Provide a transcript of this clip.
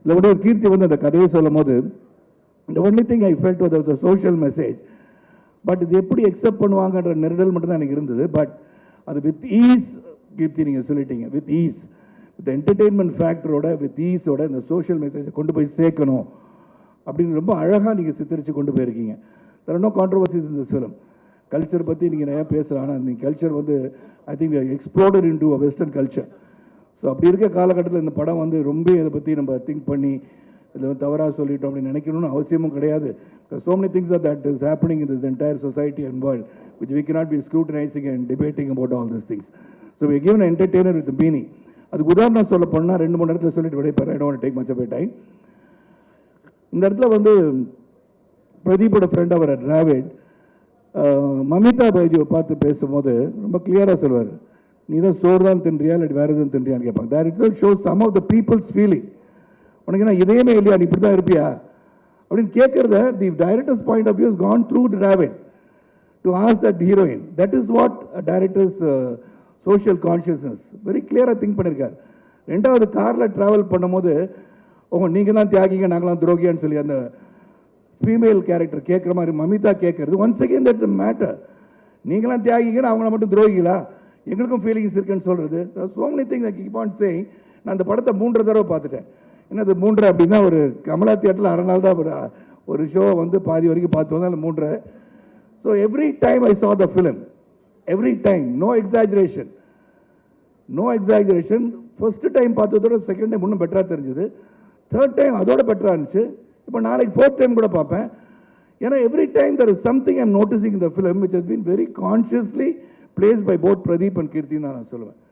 இல்லை வந்து கீர்த்தி வந்து அந்த கதையை சொல்லும் போது the only thing I felt was a social message. But இது எப்படி எக்ஸெப்ட் பண்ணுவாங்கன்ற நெருடல் மட்டும் தான் எனக்கு இருந்தது. பட் அது வித் ஈஸ் கீர்த்தி நீங்கள் சொல்லிட்டீங்க, வித் ஈஸ், வித் என்டர்டெயின்மெண்ட் ஃபேக்டரோட வித் ஈஸோட இந்த சோஷியல் மெசேஜை கொண்டு போய் சேர்க்கணும் அப்படின்னு ரொம்ப அழகாக நீங்கள் சித்தரித்து கொண்டு போயிருக்கீங்க. There are no controversies in this film. Culture பற்றி நீங்கள் நிறையா பேசலாம், ஆனால் இந்த கல்ச்சர் வந்து I think explored into a western culture. So அப்படி இருக்க காலகட்டத்தில் இந்த படம் வந்து ரொம்ப இதை பற்றி நம்ம திங்க் பண்ணி இதை தவறாக சொல்லிட்டோம் அப்படின்னு நினைக்கணும்னு அவசியமும் கிடையாது. So many things that is happening in this entire society and world which we cannot be scrutinizing and debating about all these things. So we are given an entertainer with the meaning. அதுக்கு உதாரணம் சொல்ல போனால் 2-3 இடத்துல சொல்லிட்டு விடைப்பேன். I don't want to take much of your time. இந்த இடத்துல வந்து பிரதீப்போட friend அவர் டிராவிட் மமிதா பைஜுவை பார்த்து பேசும்போது ரொம்ப கிளியராக சொல்லுவார், நீ தான் சோறு தான் தின்றியா இல்லை வேறு எதுவும் தின்றியான்னு கேட்பாங்க. That it will show some of the people's feeling. உனக்கு என்ன இதேமே இல்லையா, நீ இப்படி தான் இருப்பியா அப்படின்னு கேட்குறத the director's point of view is gone through the டிராவிட் to ask that heroine. That is what director's social consciousness very கிளியராக திங்க் பண்ணியிருக்கார். ரெண்டாவது காரில் ட்ராவல் பண்ணும்போது நீங்கள் தான் தியாகிங்க நாங்களாம் துரோகியான்னு சொல்லி அந்த ஃபீமேல் கேரக்டர் கேட்குற மாதிரி மமிதா கேட்குறது once again that's a matter. நீங்களாம் தியாகிங்கன்னு அவங்கள மட்டும் துரோகிகளா, எங்களுக்கும் ஃபீலிங்ஸ் இருக்குன்னு சொல்கிறது. So many things I keep on saying. நான் அந்த படத்தை 3 தடவை பார்த்துட்டேன். என்னது 3 அப்படின்னா ஒரு கமலா தியேட்டரில் 6 நாள் தான் ஒரு ஷோ வந்து பாதி வரைக்கும் பார்த்து வந்தால் 3. So every time I saw the film, every time, no exaggeration, no exaggeration. First time பார்த்ததோட செகண்ட் டைம் இன்னும் பெட்டராக தெரிஞ்சுது, தேர்ட் டைம் அதோட பெட்டராக இருந்துச்சு. இப்போ நாளைக்கு 4th டைம் கூட பார்ப்பேன். ஏன்னா every time there is something I am noticing in the film which has been very consciously placed by both Pradeep and Kirti நான் சொல்லுவேன்.